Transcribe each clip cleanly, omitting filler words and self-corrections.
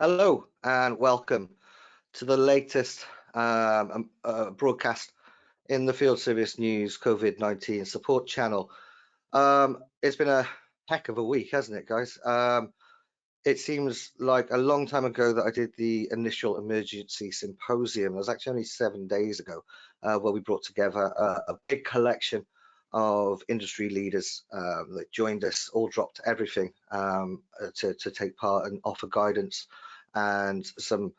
Hello and welcome to the latest broadcast in the Field Service News COVID-19 support channel. It's been a heck of a week, hasn't it, guys? It seems like a long time ago that I did the initial emergency symposium. It was actually only 7 days ago, where we brought together a big collection of industry leaders that joined us, all dropped everything to take part and offer guidance and some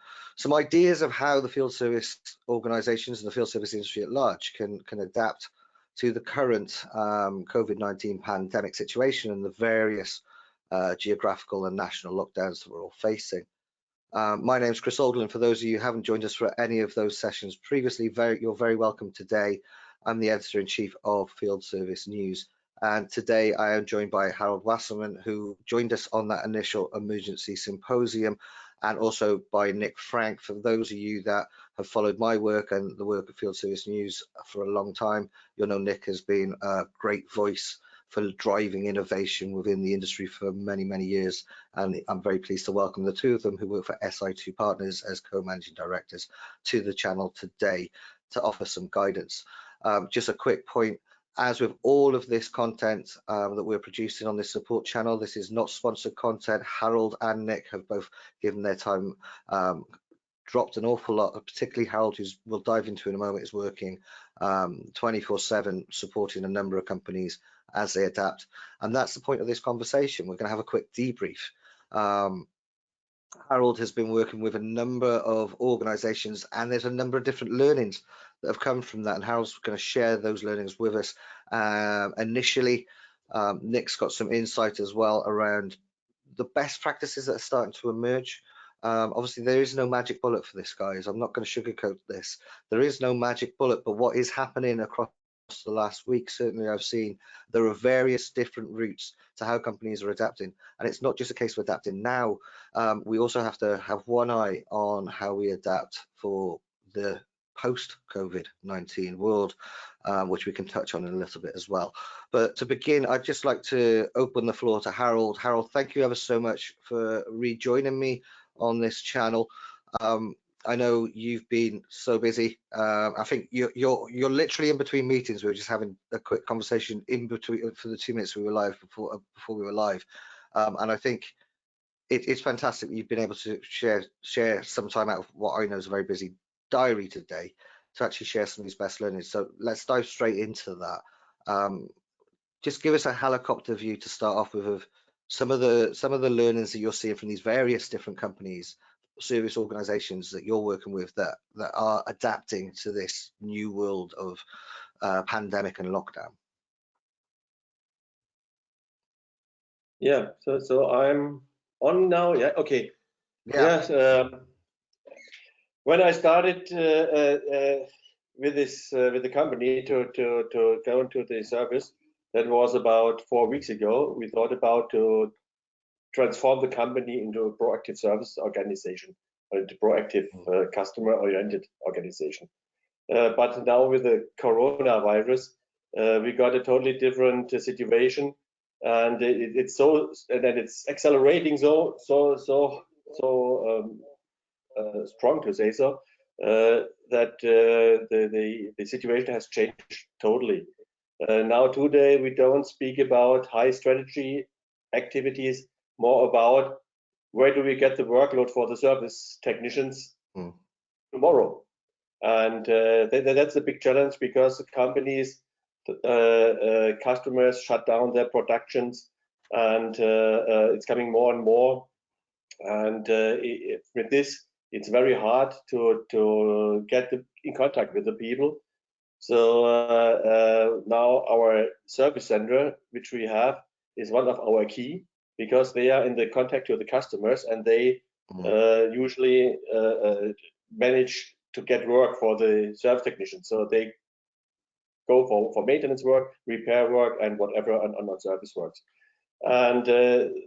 ideas of how the field service organizations and the field service industry at large can adapt to the current COVID-19 pandemic situation and the various geographical and national lockdowns that we're all facing. My name is Kris Oldland. For those of you who haven't joined us for any of those sessions previously, you're very welcome today. I'm the Editor-in-Chief of Field Service News, and today I am joined by Harald Wasserman, who joined us on that initial emergency symposium, and also by Nick Frank. For those of you that have followed my work and the work of Field Service News for a long time, you'll know Nick has been a great voice for driving innovation within the industry for many years, and I'm very pleased to welcome the two of them who work for SI2 Partners as co-managing directors to the channel today to offer some guidance. Just a quick point, as with all of this content that we're producing on this support channel, this is not sponsored content. Harald and Nick have both given their time, dropped an awful lot, particularly Harald, who we'll dive into in a moment, is working 24/7 supporting a number of companies as they adapt. And that's the point of this conversation. We're going to have a quick debrief. Harald has been working with a number of organizations, and there's a number of different learnings that have come from that, and Harald's going to share those learnings with us. Initially, Nick's got some insight as well around the best practices that are starting to emerge. Obviously, there is no magic bullet for this, guys. I'm not going to sugarcoat this. There is no magic bullet, but what is happening across the last week, certainly I've seen there are various different routes to how companies are adapting, and it's not just a case of adapting now. We also have to have one eye on how we adapt for the post-COVID-19 world, which we can touch on in a little bit as well. But to begin, I'd just like to open the floor to Harald. Harald, thank you ever so much for rejoining me on this channel. I know you've been so busy. I think you're literally in between meetings. We were just having a quick conversation in between for the 2 minutes we were live before we were live, and I think it's fantastic that you've been able to share some time out of what I know is a very busy diary today to actually share some of these best learnings. So let's dive straight into that. Just give us a helicopter view to start off with of some of the learnings that you're seeing from these various different companies, service organizations that you're working with that are adapting to this new world of pandemic and lockdown. Yeah, so I'm on now. Yeah, okay. Yeah. Yes. When I started with the company to go into the service, that was about 4 weeks ago. We thought about to transform the company into a proactive service organization, or into proactive customer-oriented organization. But now with the coronavirus, we got a totally different situation, and it's accelerating so strong, to say so, that the situation has changed totally. Now today we don't speak about high strategy activities, more about where do we get the workload for the service technicians tomorrow. And that's a big challenge, because the companies, customers shut down their productions, and it's coming more and more. And with this, it's very hard to get in contact with the people. So now our service center, which we have, is one of our key, because they are in the contact with the customers, and they usually manage to get work for the service technicians. So they go for maintenance work, repair work, and whatever on service works. And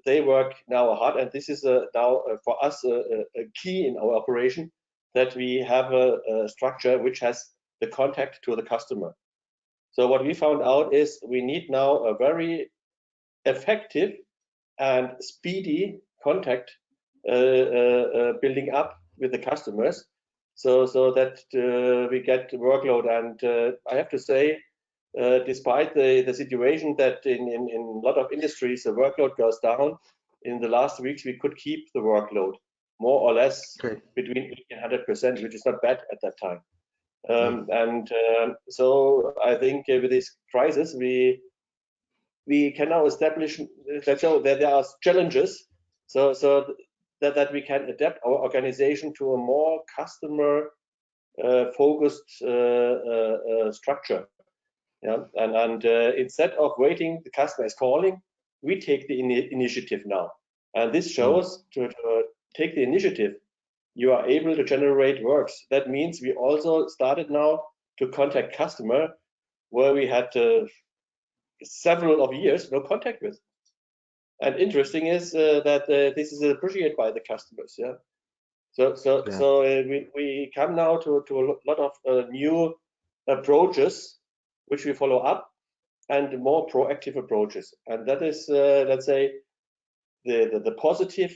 they work now hard, and this is now for us a key in our operation, that we have a structure which has the contact to the customer. So what we found out is we need now a very effective and speedy contact building up with the customers, so that we get workload. And I have to say, despite the situation that in a lot of industries the workload goes down, in the last weeks we could keep the workload more or less between 80 and 100%, which is not bad at that time. And so I think with this crisis we can now establish that there are challenges, so that we can adapt our organization to a more customer focused structure. Yeah, and instead of waiting, the customer is calling, we take the initiative now, and this shows to take the initiative, you are able to generate works. That means we also started now to contact customer where we had several of years no contact with. And interesting is that this is appreciated by the customers. Yeah. So we come now to a lot of new approaches which we follow up, and more proactive approaches. And that is, let's say, the positive,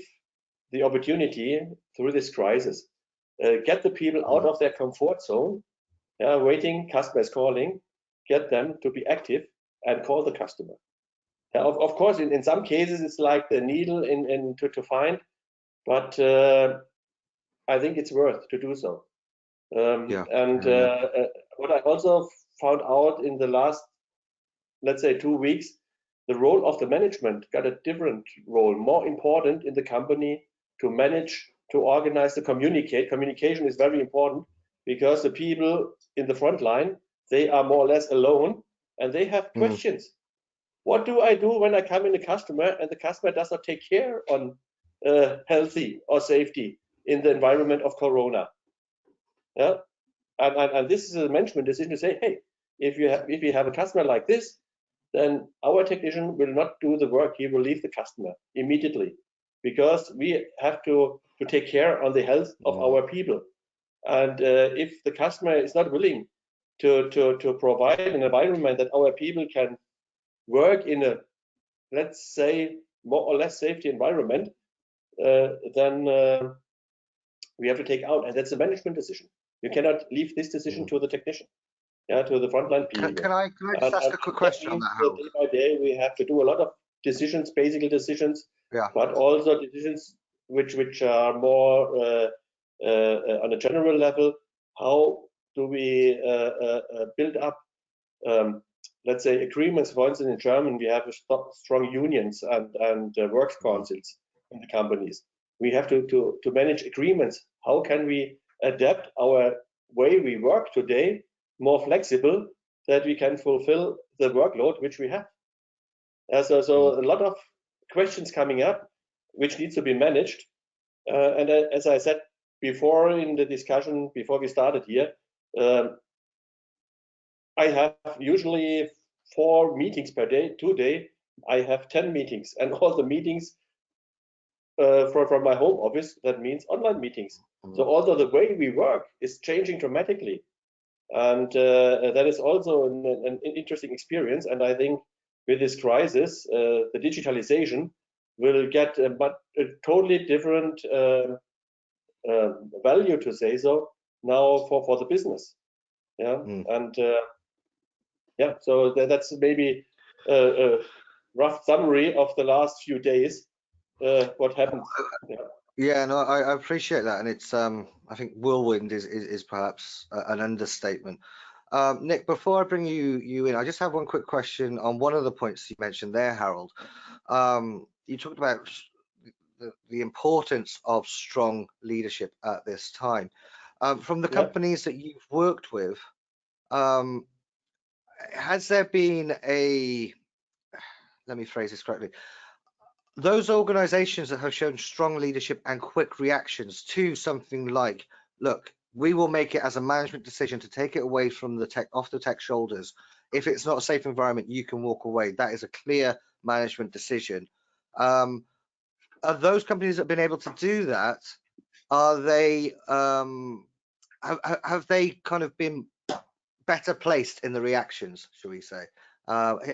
the opportunity through this crisis. Get the people out of their comfort zone, waiting, customers calling, get them to be active and call the customer. Of course, in some cases, it's like the needle to find, but I think it's worth to do so. What I also found out in the last, let's say, 2 weeks, the role of the management got a different role, more important in the company, to manage, to organize, to communicate. Communication is very important, because the people in the front line, they are more or less alone, and they have questions. What do I do when I come in a customer and the customer does not take care on healthy or safety in the environment of Corona? Yeah, and this is a management decision to say, hey, if you have a customer like this, then our technician will not do the work. He will leave the customer immediately, because we have to take care on the health of our people. And if the customer is not willing to provide an environment that our people can work in a, let's say, more or less safety environment, then we have to take out, and that's a management decision. You cannot leave this decision to the technician, to the frontline people. Can I just ask a quick question on that, Harald? Day by day, we have to do a lot of decisions, basic decisions, but also decisions which are more on a general level. How do we build up, let's say, agreements? For instance, in Germany, we have strong unions and works councils in the companies. We have to manage agreements. How can we adapt our way we work today more flexible, that we can fulfill the workload which we have? So a lot of questions coming up which needs to be managed. And as I said before in the discussion, before we started here, I have usually 4 meetings per day. Today I have 10 meetings, and all the meetings from my home office. That means online meetings. So although the way we work is changing dramatically, and that is also an interesting experience. And I think with this crisis, the digitalization will get a totally different value, to say so, now for the business. And so that's maybe a rough summary of the last few days, what happened. No, I appreciate that, and it's I think whirlwind is perhaps an understatement. Nick, before I bring you in, I just have one quick question on one of the points you mentioned there, Harald. You talked about the importance of strong leadership at this time. From the companies that you've worked with, has there been let me phrase this correctly, those organizations that have shown strong leadership and quick reactions to something like, look, we will make it as a management decision to take it away from the tech, off the tech shoulders. If it's not a safe environment, you can walk away. That is a clear management decision. Are those companies that have been able to do that, are they have they kind of been better placed in the reactions, shall we say?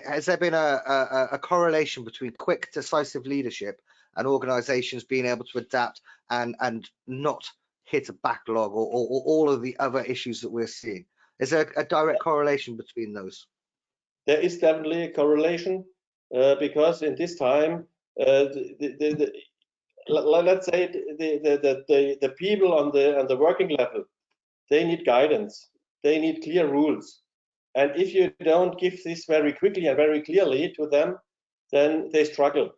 Has there been a correlation between quick, decisive leadership and organizations being able to adapt and not hit a backlog or all of the other issues that we're seeing? Is there a direct correlation between those? There is definitely a correlation because in this time, let's say the people on the working level, they need guidance, they need clear rules, and if you don't give this very quickly and very clearly to them, then they struggle,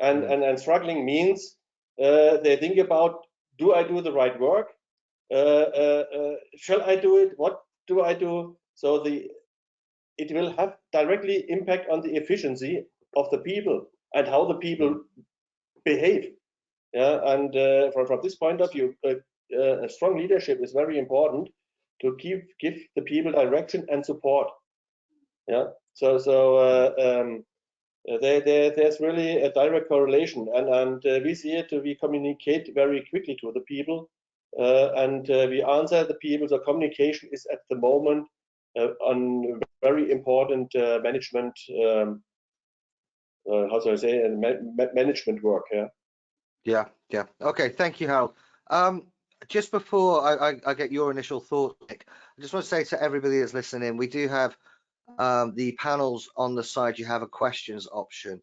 and struggling means they think about, do I do the right work? Shall I do it? What do I do? So it will have directly impact on the efficiency of the people and how the people behave. Yeah, and from this point of view, a strong leadership is very important to give the people direction and support. Yeah, there's really a direct correlation, and we see it. We communicate very quickly to the people, and we answer the people. So communication is at the moment on very important management. How should I say? Management work. Yeah. Yeah. Okay. Thank you, Harald. Just before I get your initial thoughts, Nick, I just want to say to everybody that's listening, we do have the panels on the side. You have a questions option.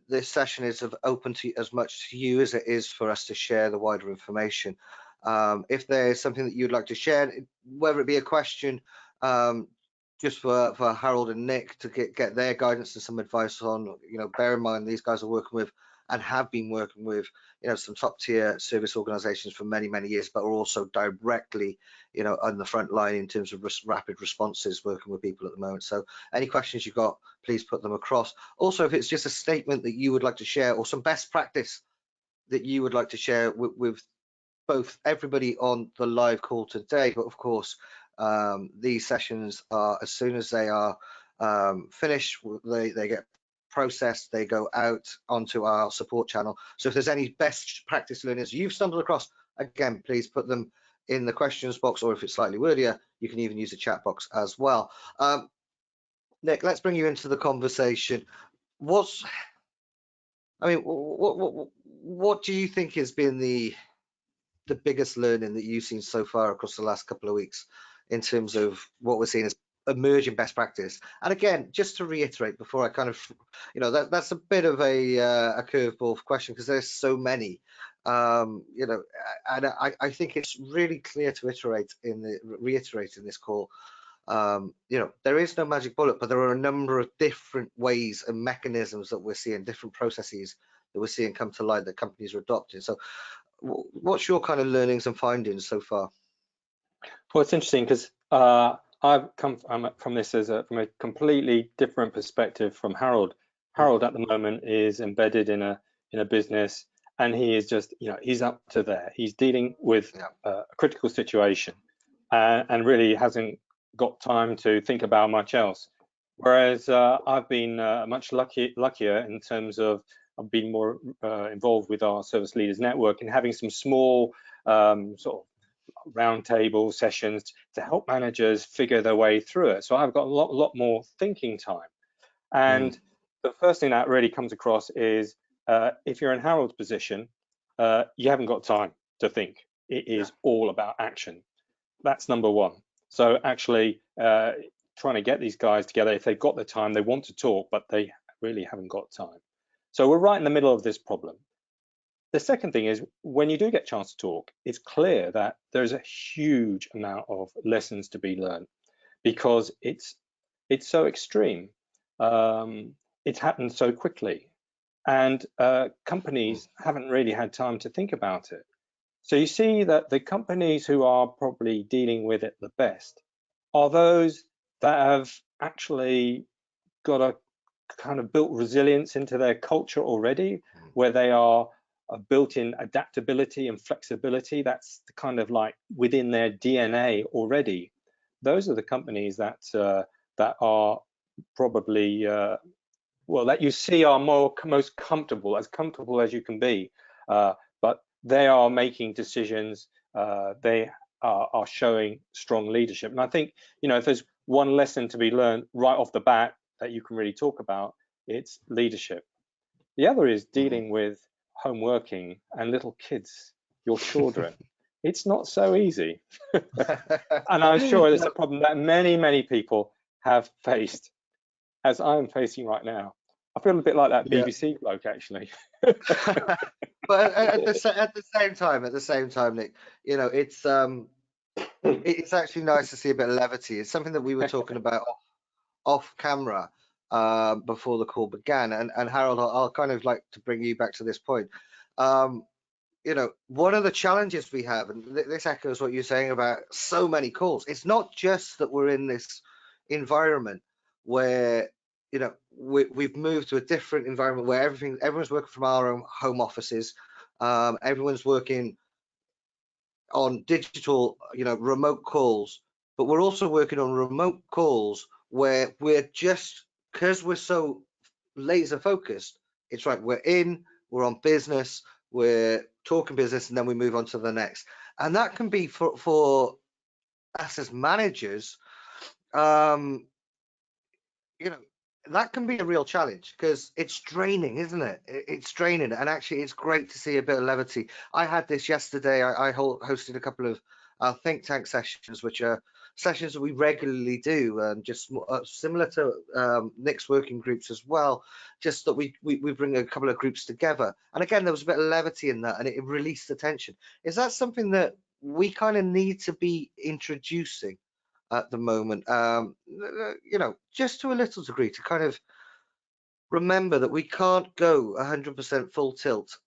This session is open to as much to you as it is for us to share the wider information. If there's something that you'd like to share, whether it be a question just for Harald and Nick to get their guidance and some advice on, bear in mind these guys are working with and have been working with, some top tier service organizations for many, many years, but are also directly, on the front line in terms of rapid responses, working with people at the moment. So any questions you've got, please put them across. Also, if it's just a statement that you would like to share or some best practice that you would like to share with both everybody on the live call today, but of course, these sessions are, as soon as they are finished, they get processed, they go out onto our support channel. So if there's any best practice learners you've stumbled across, again, please put them in the questions box, or if it's slightly wordier, you can even use the chat box as well. Nick, let's bring you into the conversation. What do you think has been the biggest learning that you've seen so far across the last couple of weeks in terms of what we're seeing as emerging best practice? And again, just to reiterate before I kind of, that's a bit of a curveball question because there's so many, and I think it's really clear to reiterate in this call. There is no magic bullet, but there are a number of different ways and mechanisms that we're seeing, different processes that we're seeing come to light that companies are adopting. So what's your kind of learnings and findings so far? Well, it's interesting because I've come from this from a completely different perspective from Harald. Harald at the moment is embedded in a business, and he is just, he's up to there. He's dealing with a critical situation, and really hasn't got time to think about much else. Whereas I've been much luckier in terms of I've been more involved with our service leaders network and having some small sort of roundtable sessions to help managers figure their way through it. So I've got a lot more thinking time. And the first thing that really comes across is if you're in Harald's position, you haven't got time to think. It is all about action. That's number one. So actually trying to get these guys together, if they've got the time, they want to talk, but they really haven't got time. So we're right in the middle of this problem. The second thing is when you do get a chance to talk, it's clear that there's a huge amount of lessons to be learned because it's so extreme. It's happened so quickly, and companies haven't really had time to think about it. So you see that the companies who are probably dealing with it the best are those that have actually got a kind of built resilience into their culture already, where they are built-in adaptability and flexibility. That's the kind of like within their DNA already. Those are the companies that that are probably well, that you see are most comfortable as you can be, but they are making decisions. They are showing strong leadership. And I think, if there's one lesson to be learned right off the bat that you can really talk about, it's leadership. The other is dealing with home working and little kids, your children. It's not so easy. And I'm sure it's a problem that many, many people have faced, as I'm facing right now. I feel a bit like that BBC bloke, actually. But at the same time, Nick, you know, it's actually nice to see a bit of levity. It's something that we were talking about off camera before the call began. And Harald, I'll kind of like to bring you back to this point. You know, one of the challenges we have, and this echoes what you're saying about so many calls. It's not just that we're in this environment where, you know, we've moved to a different environment where everyone's working from our own home offices. Everyone's working on digital, you know, remote calls, but we're also working on remote calls where we're just, because we're so laser focused, it's right, we're on business, we're talking business, and then we move on to the next. And that can be for us as managers, you know, that can be a real challenge because it's draining, isn't it? It's draining, and actually it's great to see a bit of levity. I had this yesterday. I hosted a couple of think tank sessions, which are sessions that we regularly do, and just similar to Nick's working groups as well, just that we bring a couple of groups together. And again, there was a bit of levity in that, and it released the tension. Is that something that we kind of need to be introducing at the moment, you know, just to a little degree, to kind of remember that we can't go 100% full tilt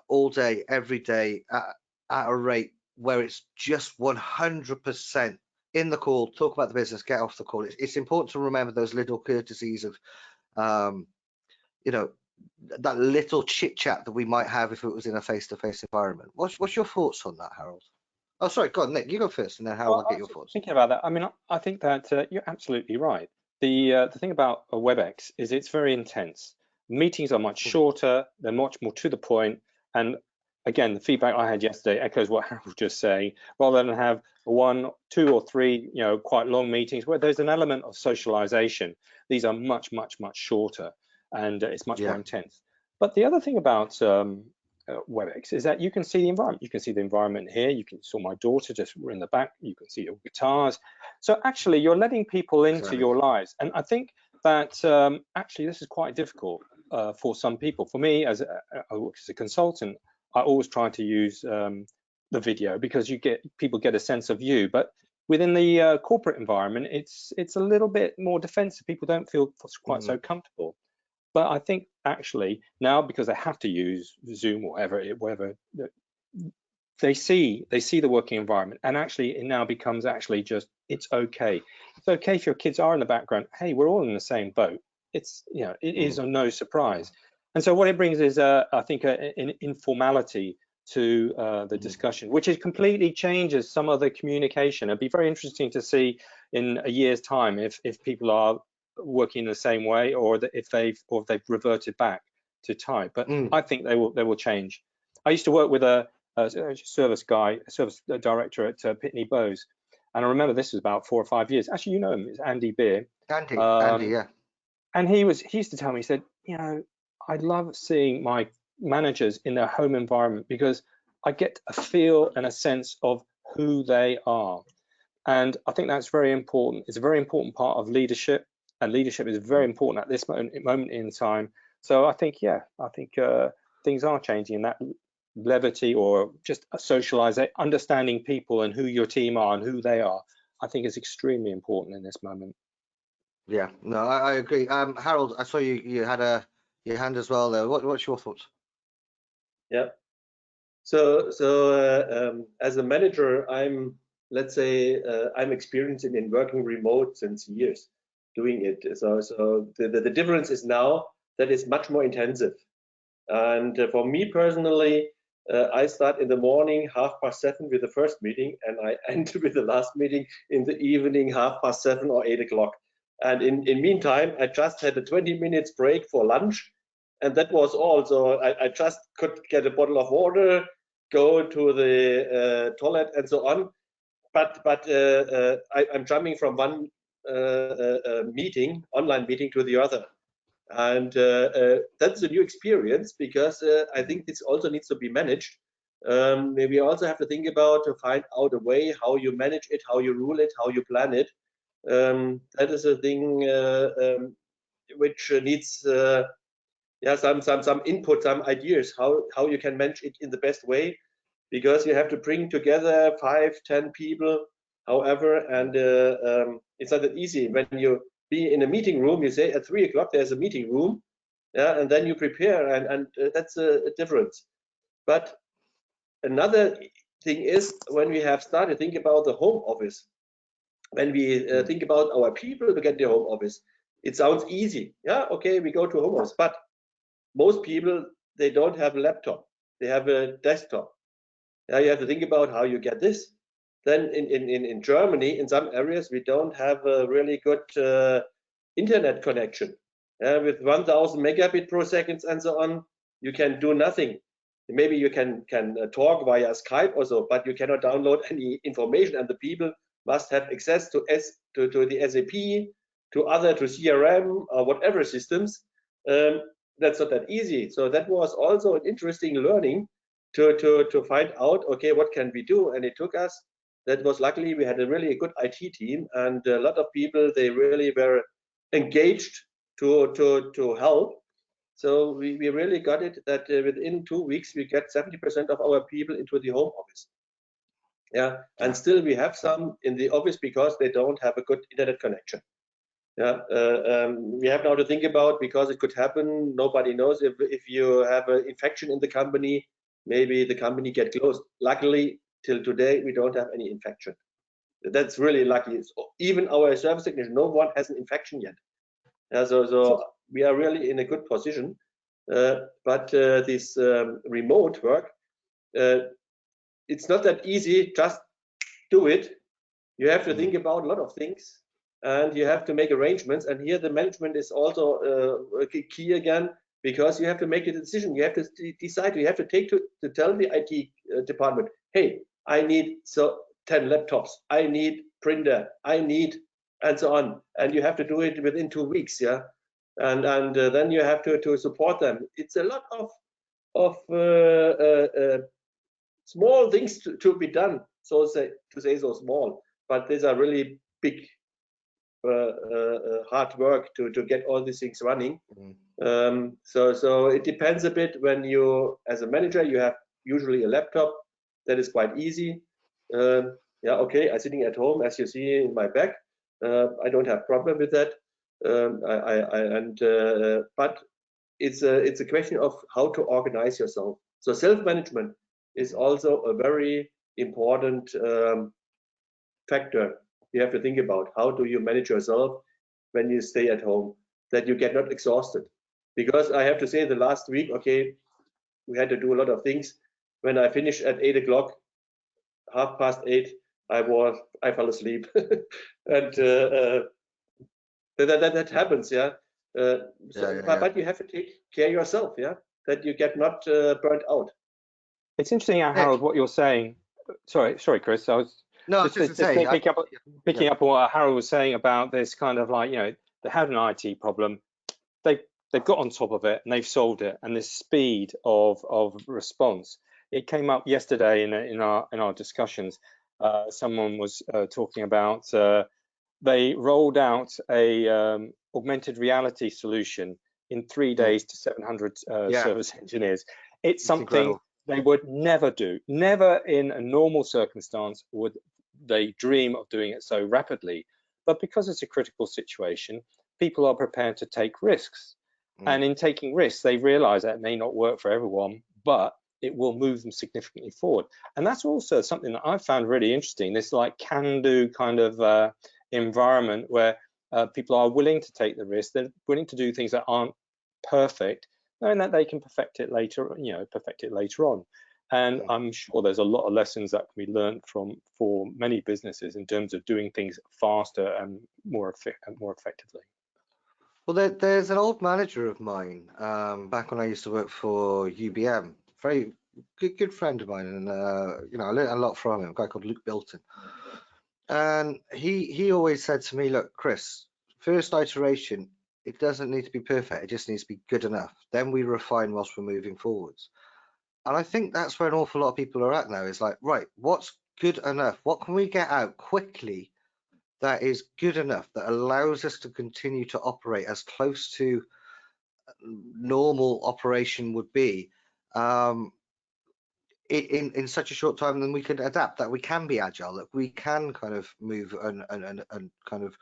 all day, every day at a rate where it's just 100% in the call, talk about the business, get off the call. It's important to remember those little courtesies of, you know, that little chit chat that we might have if it was in a face-to-face environment. What's your thoughts on that, Harald? Oh, sorry, go on, Nick, you go first, and then Harald, I'll get your thoughts. Thinking about that, I mean, I think that you're absolutely right. The thing about a WebEx is it's very intense. Meetings are much shorter, they're much more to the point, and again, the feedback I had yesterday echoes what Harald was just saying. Rather than have 1, 2, or 3, you know, quite long meetings where there's an element of socialization, these are much, much, much shorter, and it's much more intense. But the other thing about WebEx is that you can see the environment. You can see the environment here. You can see my daughter just in the back. You can see your guitars. So actually, you're letting people into your lives. And I think that actually this is quite difficult for some people. For me, as a consultant, I always try to use the video because people get a sense of you. But within the corporate environment, it's a little bit more defensive. People don't feel quite so comfortable. But I think actually now, because they have to use Zoom or whatever, they see the working environment, and actually it now becomes actually just, it's okay. It's okay if your kids are in the background. Hey, we're all in the same boat. It's, you know, it is no surprise. And so what it brings is I think an informality to the discussion, which is completely changes some of the communication. It'd be very interesting to see in a year's time if people are working the same way, or if they've reverted back to type. But I think they will change. I used to work with a service director at Pitney Bowes, and I remember this was about 4 or 5 years. Actually, you know him, it's Andy Beer. Andy, yeah. And he used to tell me, he said, you know, I love seeing my managers in their home environment because I get a feel and a sense of who they are. And I think that's very important. It's a very important part of leadership. And leadership is very important at this moment in time. So I think, things are changing in that levity, or just socializing, understanding people and who your team are and who they are, I think is extremely important in this moment. Yeah, no, I agree. Harald, I saw you had your hand as well there. What's your thoughts? Yeah. So as a manager, let's say I'm experienced in working remote since years. Doing it. So the difference is now that it's much more intensive. And for me personally, I start in the morning 7:30 with the first meeting, and I end with the last meeting in the evening 7:30 or 8 o'clock. And in meantime, I just had a 20 minutes break for lunch, and that was all. So I just could get a bottle of water, go to the toilet, and so on. But I'm jumping from one meeting, online meeting to the other. And that's a new experience, because I think this also needs to be managed. We also have to think about to find out a way how you manage it, how you rule it, how you plan it. That is a thing which needs some input, some ideas how you can manage it in the best way, because you have to bring together 5-10 people, however, and it's not that easy. When you be in a meeting room, you say at 3 o'clock there's a meeting room, yeah, and then you prepare, and that's a difference. But another thing is, when we have started think about the home office, when we think about our people to get the home office, it sounds easy. Yeah, okay, we go to home office, but most people, they don't have a laptop, they have a desktop. Yeah, you have to think about how you get this. Then in Germany, in some areas, we don't have a really good internet connection. With 1000 megabit per second and so on, you can do nothing. Maybe you can talk via Skype or so, but you cannot download any information, and the people must have access to the SAP, to CRM or whatever systems. That's not that easy. So that was also an interesting learning to find out, okay, what can we do? And it took us, that was luckily we had a really good IT team, and a lot of people, they really were engaged to help. So we really got it that within 2 weeks we get 70% of our people into the home office. Yeah, and still we have some in the office because they don't have a good internet connection. Yeah, we have now to think about, because it could happen, nobody knows, if you have an infection in the company, maybe the company get closed. Luckily, till today, we don't have any infection. That's really lucky. Even our service technician, no one has an infection yet. So we are really in a good position. But this remote work, it's not that easy. Just do it. You have to think about a lot of things, and you have to make arrangements. And here the management is also key again, because you have to make a decision. You have to decide. You have to tell the IT department, hey, I need 10 laptops, I need printer, I need, and so on. And you have to do it within 2 weeks, yeah. And then you have to support them. It's a lot of small things to be done. To say so small, but these are really big hard work to get all these things running. So it depends a bit. When you, as a manager, you have usually a laptop, that is quite easy. Yeah, okay, I'm sitting at home, as you see in my back. I don't have problem with that. But it's a question of how to organize yourself. So self-management is also a very important factor you have to think about. How do you manage yourself when you stay at home, that you get not exhausted? Because I have to say, the last week, okay, we had to do a lot of things. When I finished at 8 o'clock, 8:30, I fell asleep. And that happens, yeah. But you have to take care of yourself, yeah, that you get not burnt out. It's interesting, Harald, what you're saying. Sorry, Kris. I was picking up on what Harald was saying about this kind of like, they had an IT problem, they've got on top of it and they've solved it, and this speed of response. It came up yesterday in our discussions. Someone was talking about they rolled out a augmented reality solution in 3 days to 700 service engineers. It's something incredible. They would never do. Never in a normal circumstance would they dream of doing it so rapidly. But because it's a critical situation, people are prepared to take risks. And in taking risks, they realize that it may not work for everyone, but it will move them significantly forward. And that's also something that I found really interesting, this like can-do kind of environment where people are willing to take the risk. They're willing to do things that aren't perfect, knowing that they can perfect it later on. And I'm sure there's a lot of lessons that can be learned for many businesses in terms of doing things faster and more effectively. Well, there's an old manager of mine back when I used to work for UBM, very good friend of mine, and I learned a lot from him, a guy called Luke Bilton. And he always said to me, look, Kris, first iteration, it doesn't need to be perfect. It just needs to be good enough. Then we refine whilst we're moving forwards. And I think that's where an awful lot of people are at now. Is like, right, what's good enough? What can we get out quickly that is good enough, that allows us to continue to operate as close to normal operation would be, in such a short time, then we can adapt, that we can be agile, that we can kind of move and kind of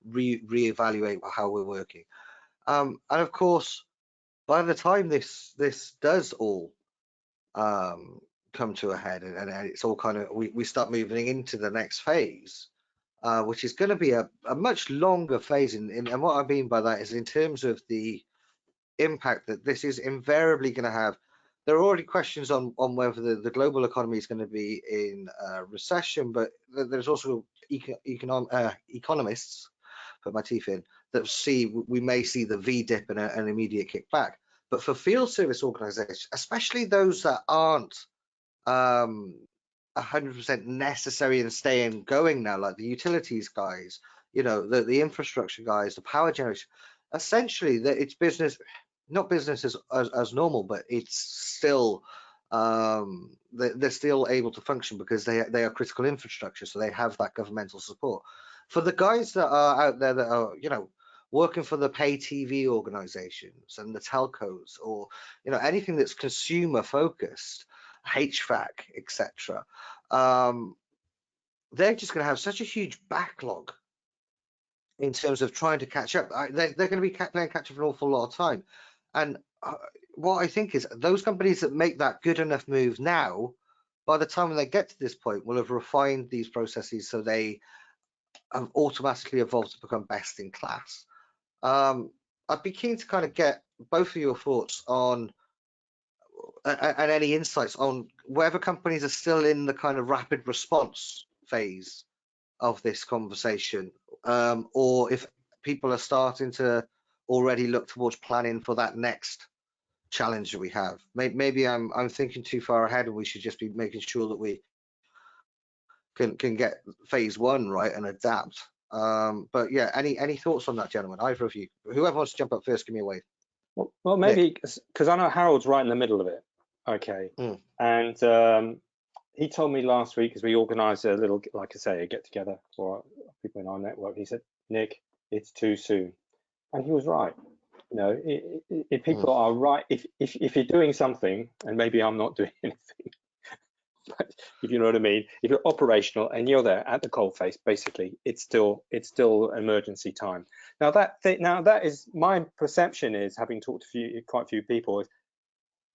reevaluate how we're working. And of course, by the time this does all come to a head, and it's all kind of, we start moving into the next phase, which is going to be a much longer phase. And what I mean by that is in terms of the impact that this is invariably going to have. There are already questions on whether the global economy is going to be in recession, but there's also economists, put my teeth in, that we may see the V dip and an immediate kickback. But for field service organizations, especially those that aren't 100% necessary and staying going now, like the utilities guys, you know, the infrastructure guys, the power generation, essentially that it's business, not business as normal, but it's still they're still able to function because they are critical infrastructure, so they have that governmental support. For the guys that are out there that are, you know, working for the pay TV organizations and the telcos, or, you know, anything that's consumer focused, HVAC, etc., they're just going to have such a huge backlog in terms of trying to catch up. They're going to be playing catch up for an awful lot of time. And what I think is those companies that make that good enough move now, by the time when they get to this point, will have refined these processes so they have automatically evolved to become best in class. I'd be keen to kind of get both of your thoughts on and any insights on whether companies are still in the kind of rapid response phase of this conversation, or if people are starting to already look towards planning for that next challenge that we have. Maybe I'm thinking too far ahead, and we should just be making sure that we can get phase one right and adapt. But yeah, any thoughts on that, gentlemen? Either of you, whoever wants to jump up first, give me a wave. Well, maybe because I know Harald's right in the middle of it. Okay, and he told me last week, as we organised a little, like I say, a get together for people in our network. He said, "Nick, it's too soon," and he was right. You know, if people are right, if you're doing something, and maybe I'm not doing anything, but if you know what I mean, if you're operational and you're there at the coalface, basically, it's still emergency time. Now that is my perception, is having talked to quite a few people, is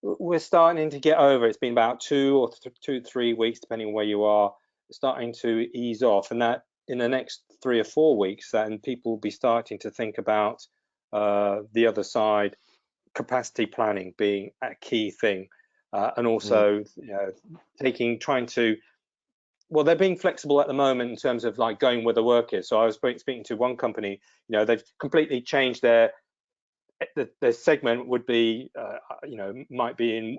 we're starting to get over. It's been about 2 to 3 weeks, depending on where you are, starting to ease off, and that in the next 3 or 4 weeks, then people will be starting to think about the other side, capacity planning being a key thing, and also trying to, well, they're being flexible at the moment in terms of like going where the work is. So I was speaking to one company, you know, they've completely changed their segment would be, you know, might be in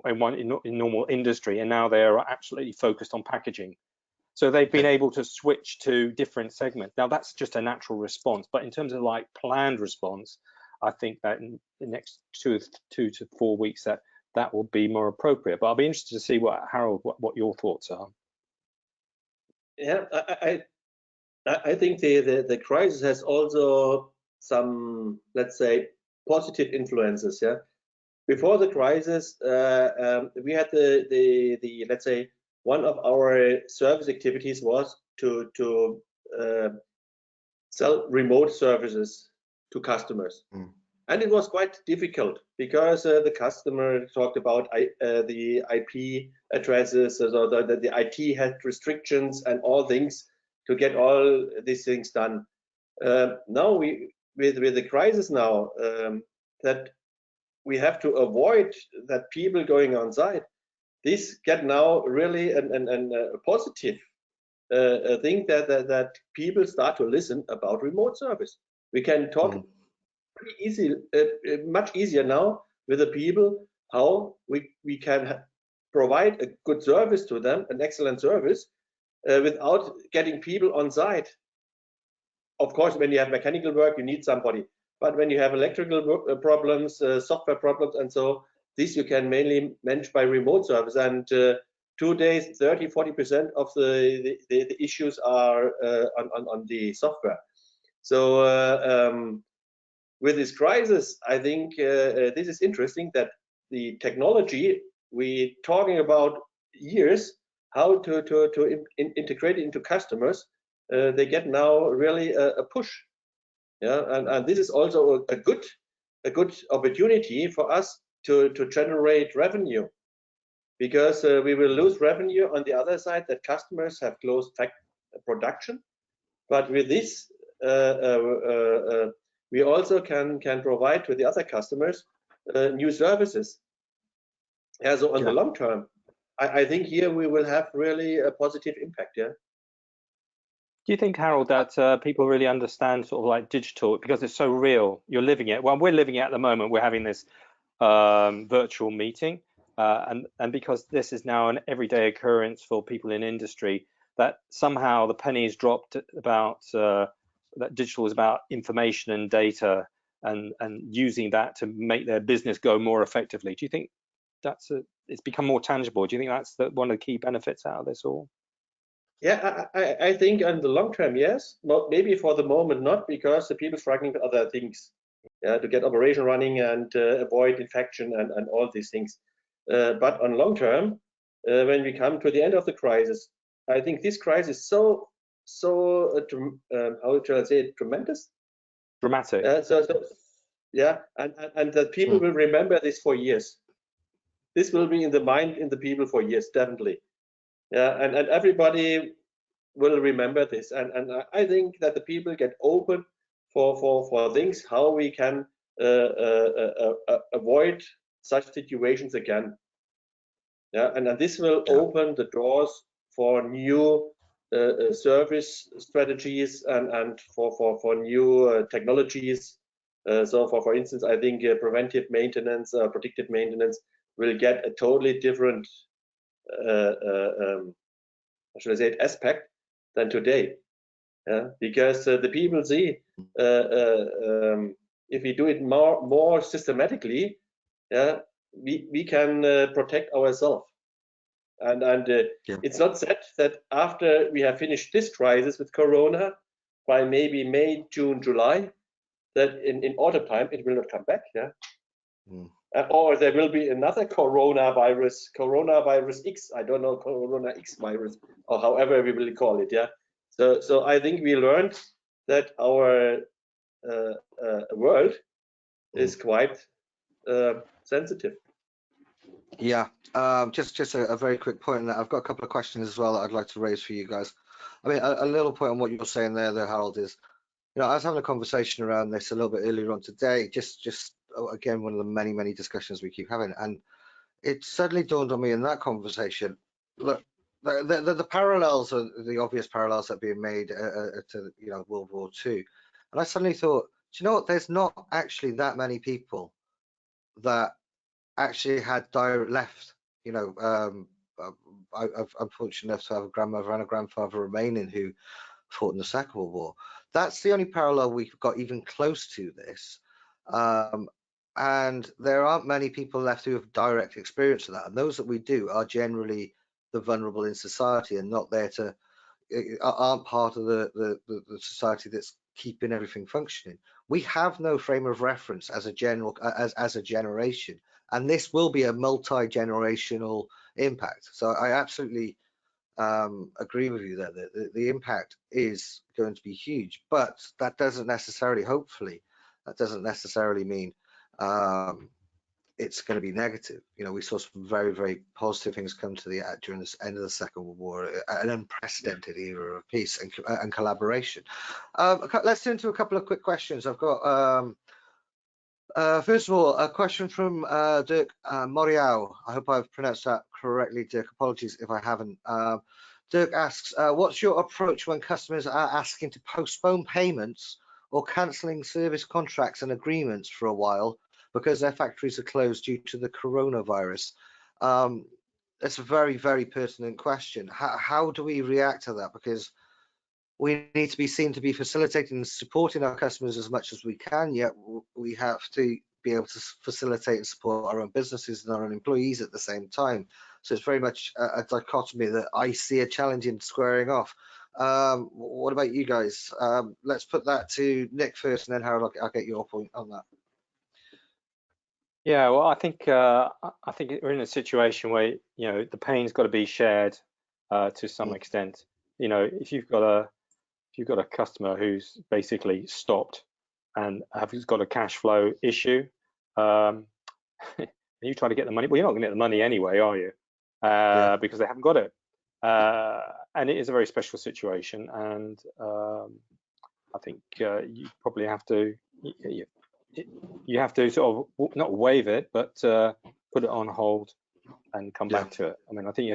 normal industry, and now they are absolutely focused on packaging. So they've been able to switch to different segments. Now that's just a natural response, but in terms of like planned response, I think that in the next 2 to 4 weeks that will be more appropriate. But I'll be interested to see Harald, what your thoughts are. Yeah, I think the crisis has also some, let's say, positive influences. Yeah, before the crisis, we had the let's say, one of our service activities was to sell remote services to customers. And it was quite difficult because the customer talked about the IP addresses, so the IT had restrictions and all things to get all these things done. Now with the crisis now, that we have to avoid that people going on site. This get now really a positive thing that people start to listen about remote service. We can talk pretty easy, much easier now with the people, how we can provide a good service to them, an excellent service, without getting people on site. Of course, when you have mechanical work, you need somebody. But when you have electrical problems, software problems, and so this you can mainly manage by remote service. And 2 days, 30–40% of the issues are on the software. So with this crisis, I think this is interesting that the technology we talking about years how to integrate it into customers, they get now really a push. Yeah, and this is also a good opportunity for us to generate revenue, because we will lose revenue on the other side that customers have closed production. But with this, we also can provide to the other customers new services. Yeah, so on the long term, I think here we will have really a positive impact. Yeah. Do you think, Harald, that people really understand sort of like digital because it's so real? You're living it. Well, we're living it at the moment. We're having this virtual meeting, and because this is now an everyday occurrence for people in industry, that somehow the pennies dropped about that digital is about information and data and using that to make their business go more effectively. Do you think that's it's become more tangible? Do you think that's one of the key benefits out of this all? Yeah, I think in the long term, yes. Not maybe for the moment, not, because the people struggling with other things, yeah, to get operation running and avoid infection and all these things. But on long term, when we come to the end of the crisis, I think this crisis is so how shall I say it, tremendous, dramatic. Yeah, and that people will remember this for years. This will be in the mind in the people for years, definitely. Yeah, and everybody will remember this, and I think that the people get open for things how we can avoid such situations again. Yeah, and this will open the doors for new service strategies and for new technologies. So for instance, I think preventive maintenance, predictive maintenance will get a totally different should I say it, aspect than today, yeah? Because the people see if we do it more systematically, yeah, we can protect ourselves, and it's not said that after we have finished this crisis with Corona by maybe May, June, July, that in autumn time it will not come back, yeah. Or there will be another coronavirus X, I don't know, Corona X virus, or however we will call it, yeah. So I think we learned that our world is quite sensitive. Yeah, just a very quick point on that. I've got a couple of questions as well that I'd like to raise for you guys. I mean, a little point on what you're saying there, Harald, is, you know, I was having a conversation around this a little bit earlier on today, just again, one of the many discussions we keep having, and it suddenly dawned on me in that conversation, look, the parallels are the obvious parallels that are being made to, you know, World War II, and I suddenly thought, do you know what? There's not actually that many people that actually had left. You know, I'm fortunate enough to have a grandmother and a grandfather remaining who fought in the Second World War. That's the only parallel we've got even close to this. And there aren't many people left who have direct experience of that. And those that we do are generally the vulnerable in society and not there to, aren't part of the society that's keeping everything functioning. We have no frame of reference as a as a generation, and this will be a multi-generational impact. So I absolutely agree with you that the impact is going to be huge, but that doesn't necessarily, hopefully, that doesn't necessarily mean it's going to be negative. You know, we saw some very positive things come to the during this end of the Second World War, an unprecedented era of peace and collaboration. Let's turn to a couple of quick questions. I've got first of all, a question from Dirk Moriau. I hope I've pronounced that correctly, Dirk. Apologies if I haven't. Dirk asks, what's your approach when customers are asking to postpone payments or cancelling service contracts and agreements for a while because their factories are closed due to the coronavirus? that's a very, very pertinent question. How do we react to that? Because we need to be seen to be facilitating and supporting our customers as much as we can, yet we have to be able to facilitate and support our own businesses and our own employees at the same time. So it's very much a dichotomy that I see a challenge in squaring off. What about you guys? Let's put that to Nick first, and then Harold, I'll get your point on that. Yeah, well, I think we're in a situation where, you know, the pain's got to be shared to some extent. You know, if you've got a customer who's basically stopped and has got a cash flow issue, and you try to get the money, well, you're not going to get the money anyway, are you? Because they haven't got it. And it is a very special situation, and I think you probably have to you have to sort of not waive it, but put it on hold and come back to it. I mean, I think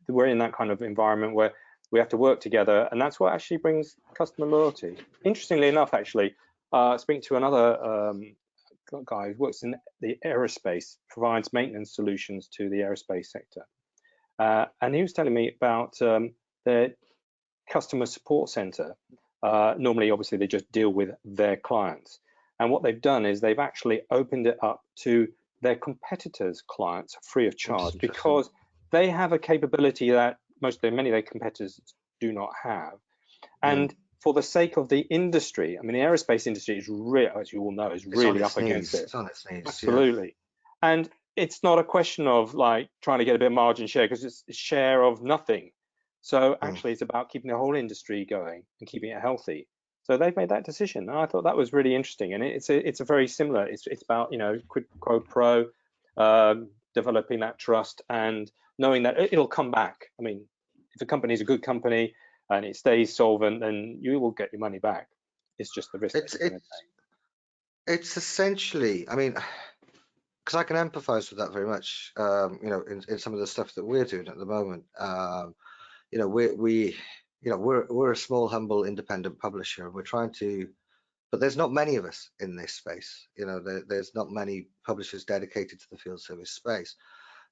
we're in that kind of environment where we have to work together, and that's what actually brings customer loyalty. Interestingly enough, actually, speaking to another guy who works in the aerospace, provides maintenance solutions to the aerospace sector, and he was telling me about their customer support center. Normally, obviously, they just deal with their clients. And what they've done is they've actually opened it up to their competitors' clients free of charge, because they have a capability that many of their competitors do not have. And for the sake of the industry, I mean, the aerospace industry is really, as you all know, is really up against it. It's on its knees. Absolutely. Yeah. And it's not a question of like trying to get a bit of margin share, because it's a share of nothing. So actually, it's about keeping the whole industry going and keeping it healthy. So they've made that decision, and I thought that was really interesting. And it's a very similar. It's about, you know, quid pro quo, developing that trust and knowing that it'll come back. I mean, if a company is a good company and it stays solvent, then you will get your money back. It's just the risk. It's essentially, I mean, because I can empathise with that very much. You know, in some of the stuff that we're doing at the moment. You know, we're a small, humble, independent publisher. We're trying to, but there's not many of us in this space. You know, there's not many publishers dedicated to the field service space,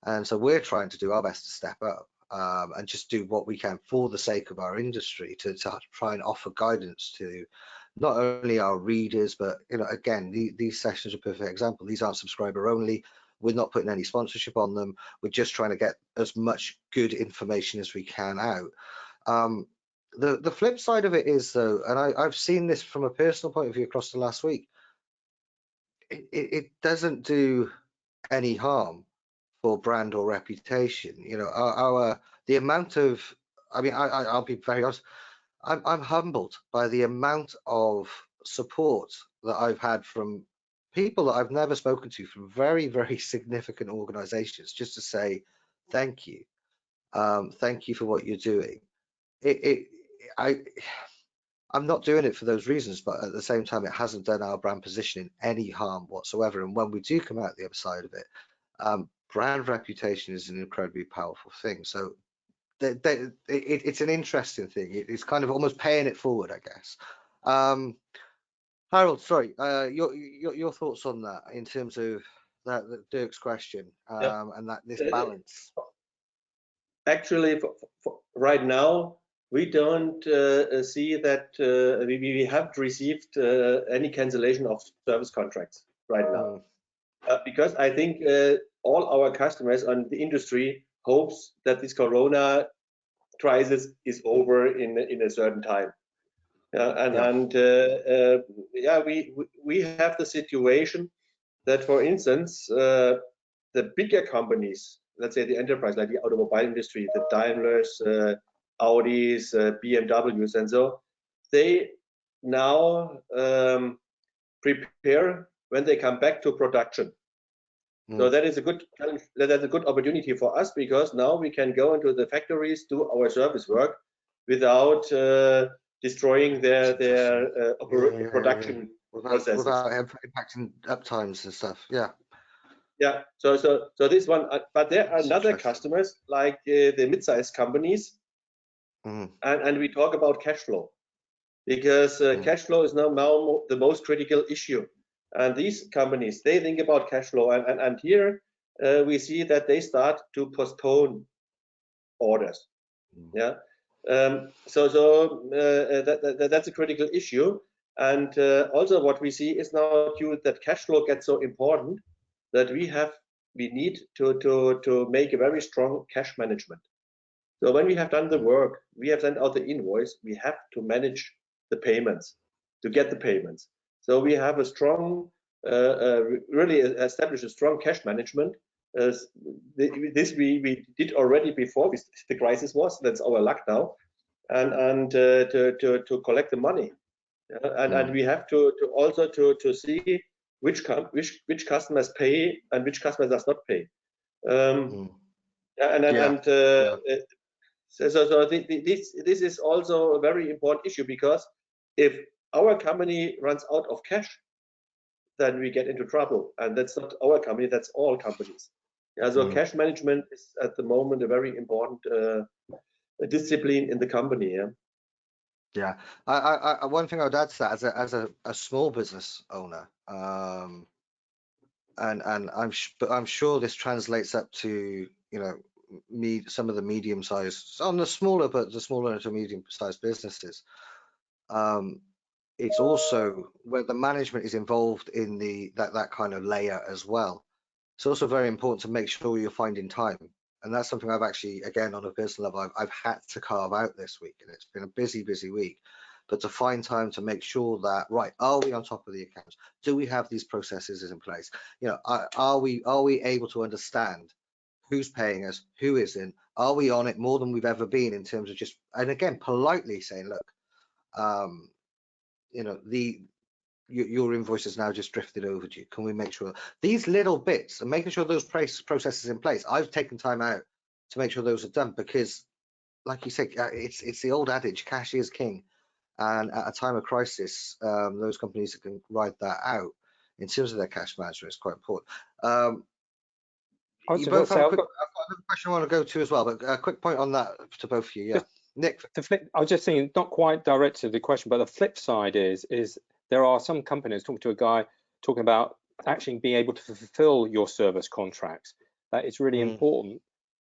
and so we're trying to do our best to step up and just do what we can for the sake of our industry to try and offer guidance to not only our readers, but, you know, again, these sessions are a perfect example. These aren't subscriber only. We're not putting any sponsorship on them. We're just trying to get as much good information as we can out. The flip side of it is, though, and I've seen this from a personal point of view across the last week, it doesn't do any harm for brand or reputation. You know, the amount of, I mean, I'll be very honest, I'm humbled by the amount of support that I've had from people that I've never spoken to, from very, very significant organizations, just to say thank you. Thank you for what you're doing. I'm not doing it for those reasons, but at the same time, it hasn't done our brand positioning any harm whatsoever. And when we do come out the other side of it, brand reputation is an incredibly powerful thing. So it's an interesting thing. It's kind of almost paying it forward, I guess. Harald, sorry, your thoughts on that in terms of that Dirk's question and that this balance. Actually, for right now, we don't see that we haven't received any cancellation of service contracts right now, because I think all our customers and the industry hopes that this Corona crisis is over in a certain time. We have the situation that, for instance, the bigger companies, let's say the enterprise, like the automobile industry, the Daimlers, Audis, BMWs, and so, they now prepare when they come back to production. So that is a good challenge. That's a good opportunity for us, because now we can go into the factories, do our service work without destroying their production processes, without impacting uptimes and stuff. Yeah. So this one, but there are other customers like the mid-sized companies, and we talk about cash flow, because cash flow is now the most critical issue. And these companies, they think about cash flow, and here we see that they start to postpone orders. Yeah. That's a critical issue. And also what we see is now that cash flow gets so important that we need to make a very strong cash management. So when we have done the work, we have sent out the invoice, we have to manage the payments, to get the payments. So we have a strong, really establish a strong cash management. This we did already before the crisis was. That's our luck now, and to collect the money, and we have to also to see which customers pay and which customers does not pay. So this is also a very important issue, because if our company runs out of cash, then we get into trouble, and that's not our company, that's all companies. Yeah, so cash management is at the moment a very important discipline in the company. Yeah, I one thing I would add to that, as a small business owner, and I'm sure this translates up to, you know, some of the medium-sized, on the smaller to medium-sized businesses. It's also where the management is involved in that kind of layer as well. It's also very important to make sure you're finding time, and that's something I've actually, again, on a personal level, I've had to carve out this week, and it's been a busy week. But to find time to make sure that, right, are we on top of the accounts? Do we have these processes in place? You know, are we able to understand who's paying us, who isn't? Are we on it more than we've ever been, in terms of just, and again, politely saying, look, you know, your invoice has now just drifted over to you. Can we make sure these little bits, and making sure those processes in place? I've taken time out to make sure those are done, because, like you said, it's the old adage, cash is king. And at a time of crisis, those companies that can ride that out in terms of their cash management is quite important. You both have I've got another question I want to go to as well, but a quick point on that to both of you. Yeah, Nick. I was just thinking, not quite direct to the question, but the flip side is there are some companies, talking to a guy talking about actually being able to fulfill your service contracts. That is really important,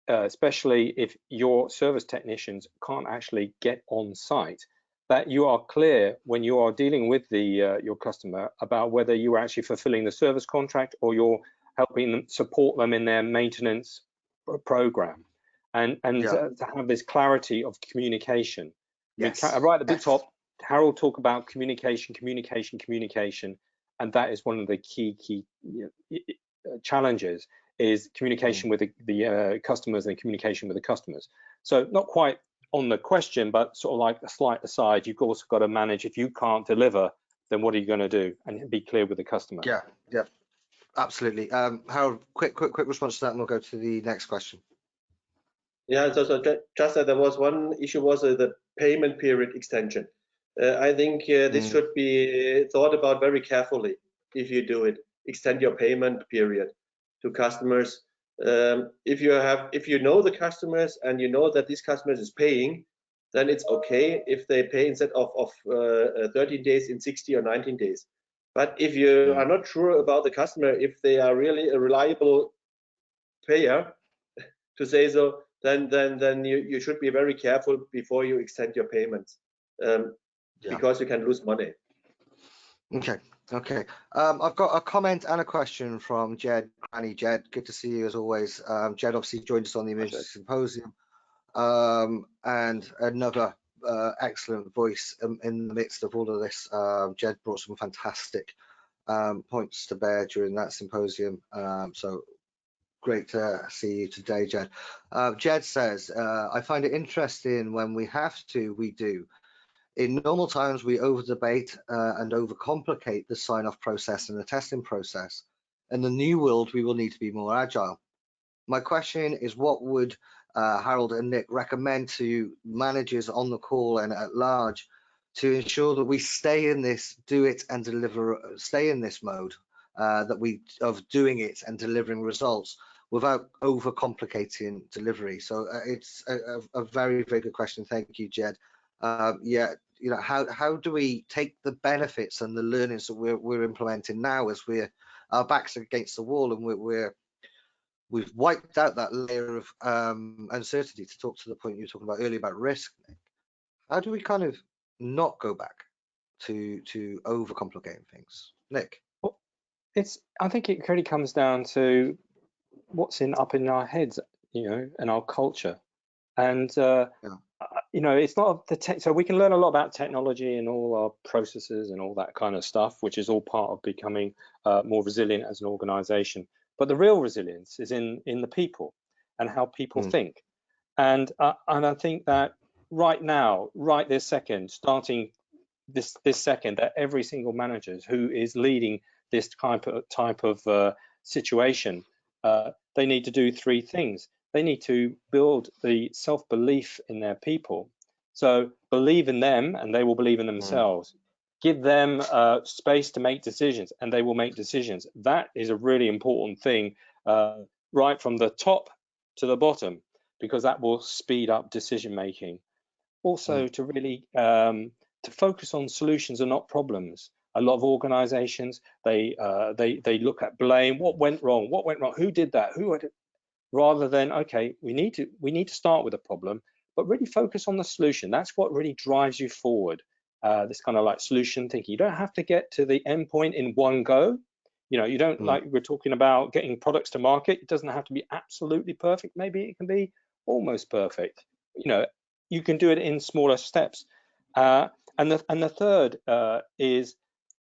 especially if your service technicians can't actually get on site. That you are clear when you are dealing with your customer about whether you are actually fulfilling the service contract, or you're helping them, support them in their maintenance program, and to have this clarity of communication. Yes. Right at the top, Harald talked about communication, and that is one of the key challenges, is communication with the customers and communication with the customers. So not quite on the question, but sort of like a slight aside, you've also got to manage, if you can't deliver, then what are you going to do, and be clear with the customer. Yeah, absolutely. Harald, quick response to that, and we'll go to the next question. Yeah, so just that there was one issue, was the payment period extension. I think this should be thought about very carefully. If you do it, extend your payment period to customers. If you know the customers, and you know that this customer is paying, then it's okay if they pay instead of 13 days in 60 or 19 days. But if you are not sure about the customer, if they are really a reliable payer, to say so, then you should be very careful before you extend your payments, because you can lose money. Okay. I've got a comment and a question from Jed. Granny Jed, good to see you as always. Jed obviously joined us on the Emergency Symposium, and another excellent voice in the midst of all of this. Jed brought some fantastic points to bear during that symposium, so great to see you today, Jed. Jed says, I find it interesting, when we have to, we do. In normal times, we over-debate and overcomplicate the sign-off process and the testing process. In the new world, we will need to be more agile. My question is, what would Harald and Nick recommend to managers on the call and at large to ensure that we stay in this do it and deliver, stay in this mode of doing it and delivering results without overcomplicating delivery? So it's a very, very good question. Thank you, Jed. Yeah, you know, how do we take the benefits and the learnings that we're implementing now, as our backs against the wall, and we're we've wiped out that layer of uncertainty, to talk to the point you were talking about earlier about risk, Nick. How do we kind of not go back to overcomplicating things, Nick? Well, I think it really comes down to what's up in our heads, and our culture. And it's not the tech. So we can learn a lot about technology and all our processes and all that kind of stuff, which is all part of becoming more resilient as an organization. But the real resilience is in the people and how people think. And I think that right now, right this second, starting this second, that every single manager who is leading this type of situation, they need to do three things. They need to build the self-belief in their people. So believe in them and they will believe in themselves. Give them space to make decisions and they will make decisions. That is a really important thing, right from the top to the bottom, because that will speed up decision making. Also to really to focus on solutions and not problems. A lot of organizations, they look at blame. What went wrong? Who did that? Rather than, okay, we need to start with a problem, but really focus on the solution. That's what really drives you forward. This kind of like solution thinking. You don't have to get to the end point in one go. You don't like we're talking about getting products to market. It doesn't have to be absolutely perfect. Maybe it can be almost perfect. You can do it in smaller steps. And the third is,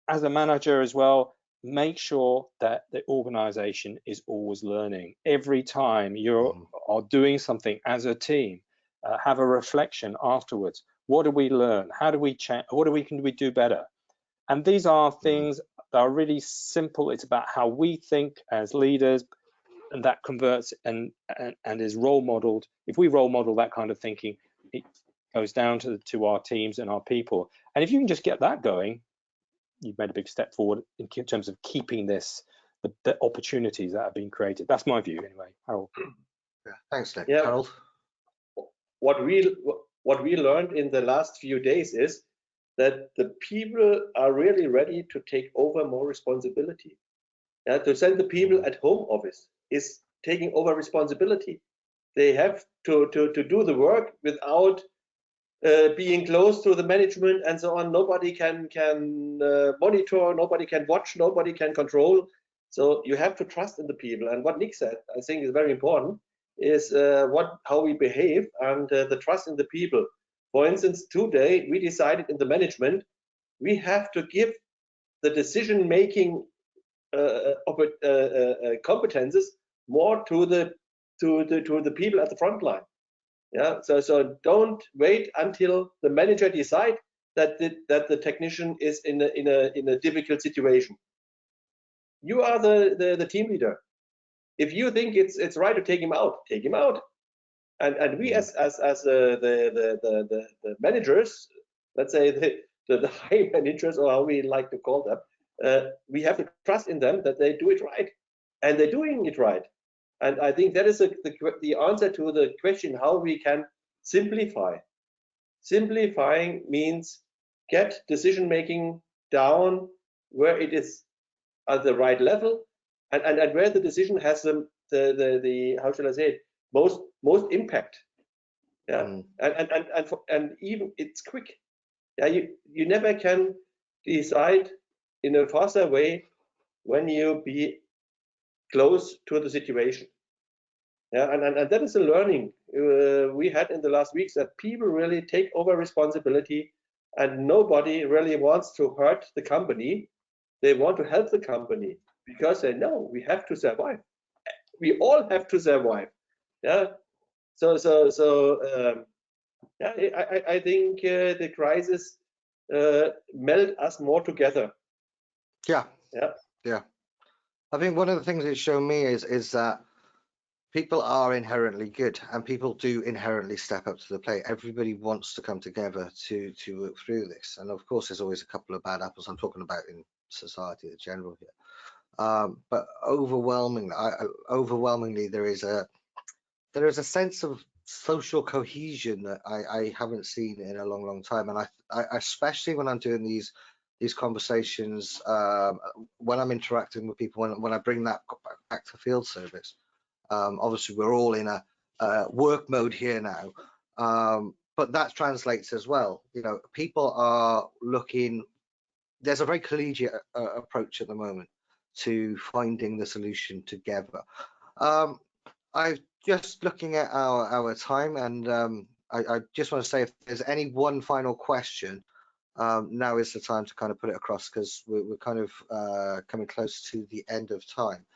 as a manager as well, make sure that the organization is always learning. Every time you are doing something as a team, have a reflection afterwards. What do we learn? How do we change? Can we do better? And these are things that are really simple. It's about how we think as leaders, and that converts and is role modeled. If we role model that kind of thinking, it goes down to our teams and our people. And if you can just get that going, you've made a big step forward in terms of keeping the opportunities that have been created. That's my view, anyway. Harold. Yeah, thanks, Nick. Yeah. Harold. What we learned in the last few days is that the people are really ready to take over more responsibility. To send the people at home office is taking over responsibility. They have to do the work without being close to the management and so on. Nobody can monitor, nobody can watch, nobody can control. So you have to trust in the people. And what Nick said, I think, is very important, is how we behave and the trust in the people. For instance, today we decided in the management we have to give the decision-making competences more to the people at the front line. Yeah, so don't wait until the manager decide that the technician is in a difficult situation. You are the team leader. If you think it's right to take him out, take him out. And we as the managers, let's say the high managers, or how we like to call them, we have to trust in them that they do it right, and they're doing it right. And I think that is the answer to the question how we can simplify. Simplifying means get decision making down where it is at the right level, and where the decision has the how shall I say it, most impact. Yeah, and even it's quick. Yeah, you never can decide in a faster way when you be close to the situation. Yeah, and that is a learning we had in the last weeks, that people really take over responsibility, and nobody really wants to hurt the company. They want to help the company because they know we have to survive. We all have to survive. Yeah. So yeah, I think the crisis meld us more together. Yeah. Yeah. Yeah. I think one of the things it's shown me is that people are inherently good, and people do inherently step up to the plate. Everybody wants to come together to work through this, and of course there's always a couple of bad apples. I'm talking about in society in general here, but overwhelmingly there is a sense of social cohesion that I haven't seen in a long time, and I especially when I'm doing these conversations, when I'm interacting with people, when I bring that back to field service, Obviously, we're all in a work mode here now, but that translates as well. You know, people are looking. There's a very collegiate approach at the moment to finding the solution together. I'm just looking at our time, and I just want to say, if there's any one final question, now is the time to kind of put it across, because we're kind of coming close to the end of time.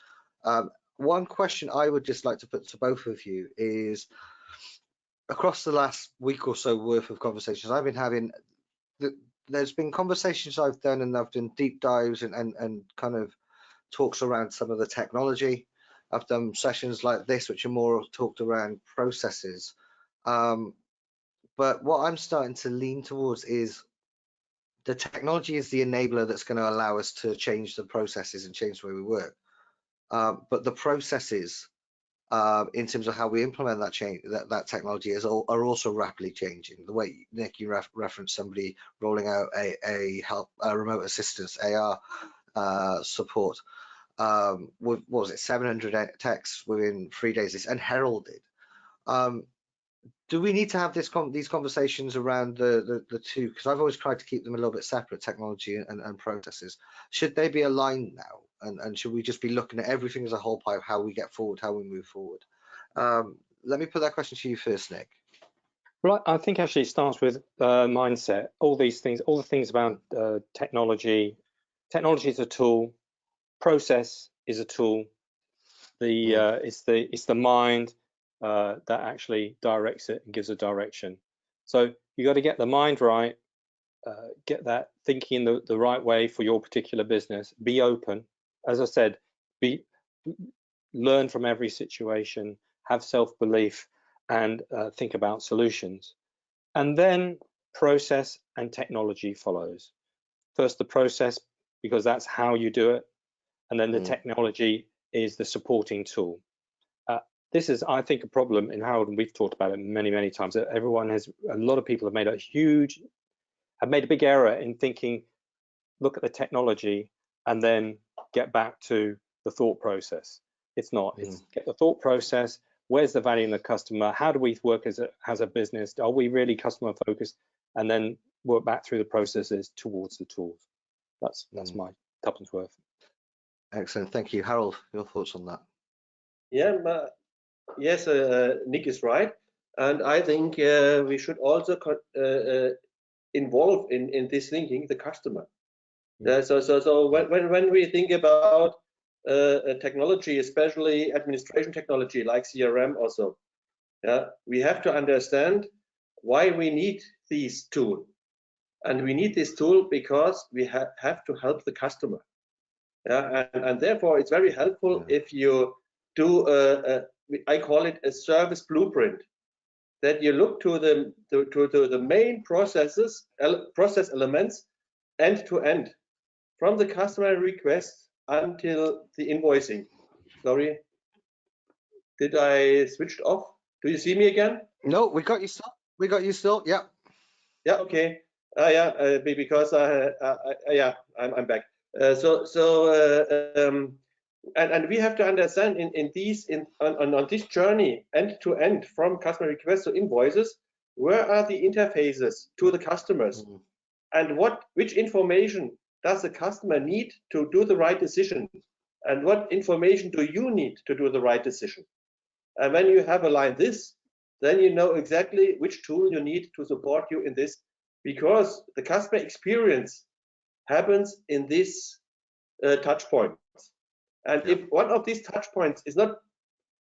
One question I would just like to put to both of you is, across the last week or so worth of conversations I've been having, there's been conversations I've done, and I've done deep dives and kind of talks around some of the technology. I've done sessions like this, which are more talked around processes. But what I'm starting to lean towards is the technology is the enabler that's going to allow us to change the processes and change the way we work. But the processes, in terms of how we implement that change, that technology are also rapidly changing. The way, Nick, you referenced somebody rolling out a remote assistance AR support. What was it, 700 texts within 3 days, and Harald did. Do we need to have these conversations around the two? Because I've always tried to keep them a little bit separate, technology and processes. Should they be aligned now? And should we just be looking at everything as a whole pie of how we get forward, how we move forward? Let me put that question to you first, Nick. Right, I think actually it starts with mindset. All these things, all the things about technology. Technology is a tool. Process is a tool. It's the mind that actually directs it and gives a direction. So you got to get the mind right, get that thinking the right way for your particular business. Be open, as I said. Learn from every situation. Have self-belief, and think about solutions. And then process and technology follows. First the process, because that's how you do it, and then the technology is the supporting tool. This is, I think, a problem in Harald, and we've talked about it many times. That a lot of people have made a big error in thinking, look at the technology and then get back to the thought process. It's not. It's get the thought process. Where's the value in the customer? How do we work as a business? Are we really customer focused? And then work back through the processes towards the tools. That's my tuppence worth. Excellent, thank you. Harald, your thoughts on that? Yeah, yes, Nick is right, and I think we should also involve in this thinking the customer. So when we think about technology, especially administration technology like CRM also, we have to understand why we need these tools. And we need this tool because we have to help the customer. And therefore it's very helpful if you do I call it a service blueprint, that you look to the main process elements end to end, from the customer request until the invoicing. Sorry, did I switch off? Do you see me again? No, we got you still. We got you still. Yeah. Yeah. Okay. Because I'm back. And we have to understand on this journey end to end, from customer requests to invoices, where are the interfaces to the customers, and which information does the customer need to do the right decision, and what information do you need to do the right decision? And when you have aligned this, then you know exactly which tool you need to support you in this, because the customer experience happens in this touch points. And if one of these touch points is not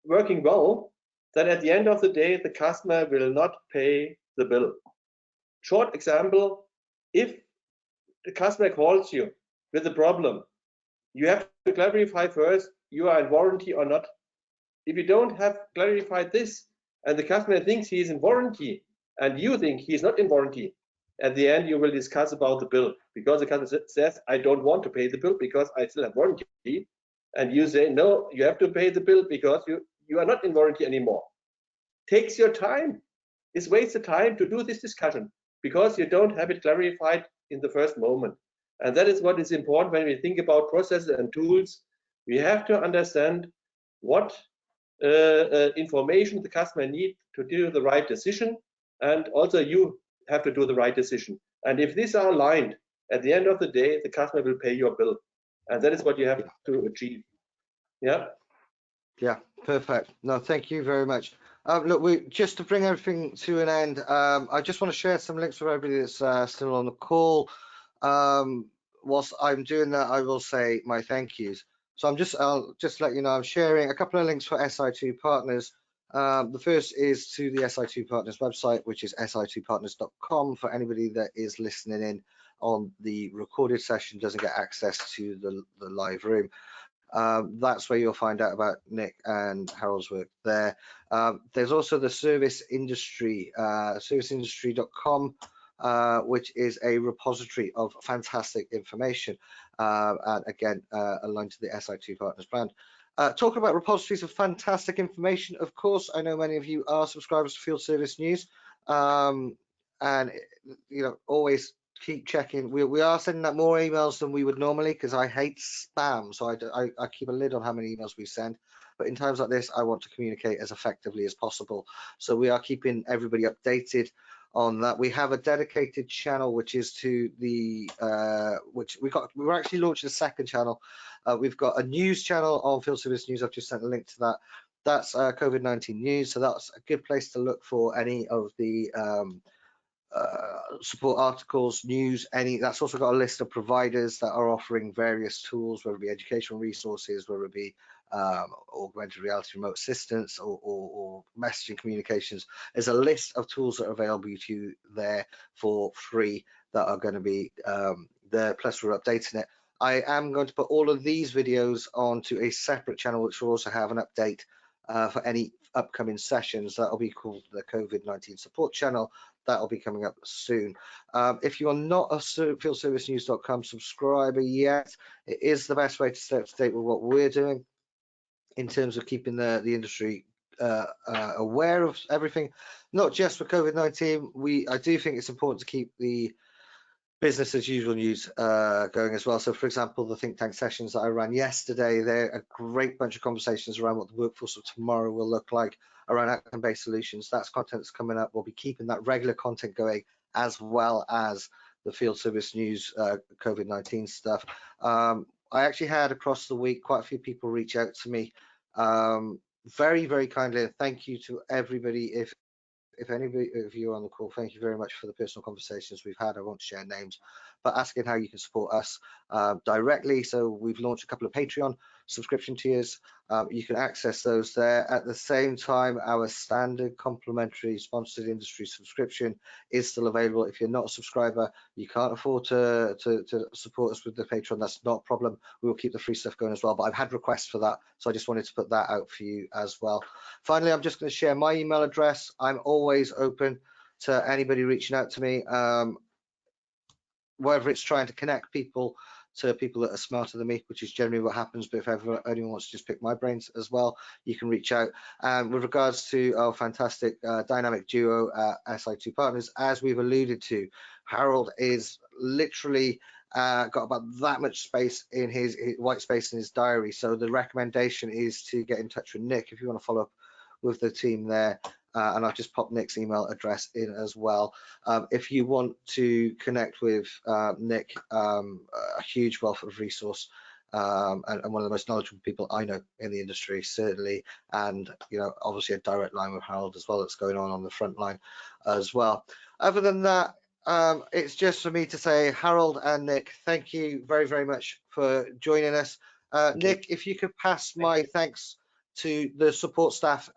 working well, then at the end of the day, the customer will not pay the bill. Short example, if the customer calls you with a problem, you have to clarify first, you are in warranty or not. If you don't have clarified this, and the customer thinks he is in warranty, and you think he is not in warranty, at the end you will discuss about the bill, because the customer says, I don't want to pay the bill because I still have warranty. And you say, no, you have to pay the bill because you are not in warranty anymore. Takes your time. It's wasted time to do this discussion because you don't have it clarified in the first moment. And that is what is important when we think about processes and tools. We have to understand what information the customer needs to do the right decision, and also you have to do the right decision. And if these are aligned, at the end of the day, the customer will pay your bill, and that is what you have to achieve. Yeah. Yeah, perfect. No, thank you very much. Look, just to bring everything to an end, I just want to share some links for everybody that's still on the call. Whilst I'm doing that, I will say my thank yous. So I'll just let you know, I'm sharing a couple of links for SI2 partners. The first is to the SI2 partners website, which is si2partners.com, for anybody that is listening in on the recorded session, doesn't get access to the live room. That's where you'll find out about Nick and Harald's work there. There's also the service industry, serviceindustry.com, which is a repository of fantastic information, and again, aligned to the SI2 Partners brand. Talking about repositories of fantastic information, of course, I know many of you are subscribers to Field Service News, and always keep checking. We are sending out more emails than we would normally, because I hate spam, so I keep a lid on how many emails we send. But in times like this, I want to communicate as effectively as possible, so we are keeping everybody updated on that. We have a dedicated channel, which is to the we're actually launching a second channel. We've got a news channel on Field Service News. I've just sent a link to that. That's COVID-19 news, so that's a good place to look for any of the support articles, news, that's also got a list of providers that are offering various tools, whether it be educational resources, whether it be augmented reality remote assistance or messaging communications. There's a list of tools that are available to you there for free that are going to be there, plus we're updating it. I am going to put all of these videos onto a separate channel, which will also have an update for any upcoming sessions. That'll be called the COVID-19 support channel. That'll be coming up soon. If you are not a fieldservicenews.com subscriber yet, it is the best way to stay up to date with what we're doing in terms of keeping the industry aware of everything, not just for COVID-19. I do think it's important to keep the business as usual news going as well. So, for example, the think tank sessions that I ran yesterday, they're a great bunch of conversations around what the workforce of tomorrow will look like, around outcome-based solutions. That's content that's coming up. We'll be keeping that regular content going, as well as the Field Service News COVID-19 stuff. I actually had across the week quite a few people reach out to me very, very kindly. And thank you to everybody. If anybody of you are on the call, thank you very much for the personal conversations we've had. I won't share names, but asking how you can support us directly. So we've launched a couple of Patreon subscription tiers. You can access those there. At the same time, our standard complimentary sponsored industry subscription is still available. If you're not a subscriber, you can't afford to support us with the Patreon, that's not a problem. We will keep the free stuff going as well, but I've had requests for that, so I just wanted to put that out for you as well. Finally, I'm just going to share my email address. I'm always open to anybody reaching out to me, whether it's trying to connect people to people that are smarter than me, which is generally what happens, but if ever anyone wants to just pick my brains as well, you can reach out. With regards to our fantastic dynamic duo SI2 Partners, as we've alluded to, Harald is literally got about that much space in his white space in his diary, so the recommendation is to get in touch with Nick if you want to follow up with the team there. And I've just popped Nick's email address in as well. If you want to connect with Nick, a huge wealth of resource and one of the most knowledgeable people I know in the industry, certainly, and obviously a direct line with Harald as well that's going on the front line as well. Other than that, it's just for me to say, Harald and Nick, thank you very, very much for joining us. Nick, if you could pass my thanks to the support staff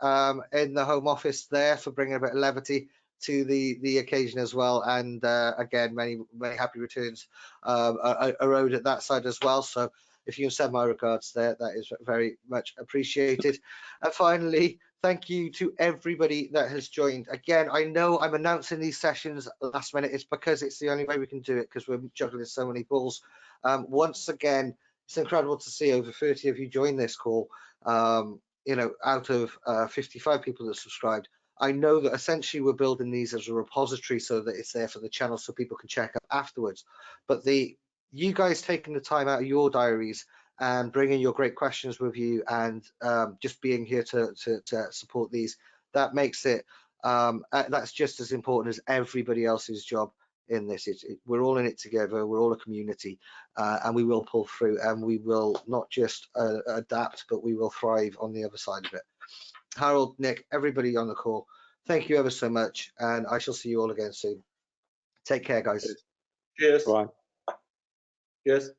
in the home office there for bringing a bit of levity to the occasion as well, and again, many happy returns are owed at that side as well. So if you can send my regards there, that is very much appreciated. And finally, thank you to everybody that has joined. Again, I know I'm announcing these sessions last minute. It's because it's the only way we can do it, because we're juggling so many balls. Once again, it's incredible to see over 30 of you join this call. Out of 55 people that subscribed. I know that essentially we're building these as a repository so that it's there for the channel so people can check up afterwards. But you guys taking the time out of your diaries and bringing your great questions with you, and just being here to support these. That makes it, that's just as important as everybody else's job in this. We're all in it together, we're all a community, and we will pull through, and we will not just adapt, but we will thrive on the other side of it. Harald, Nick, everybody on the call, thank you ever so much, and I shall see you all again soon. Take care, guys. Cheers. Right. Cheers.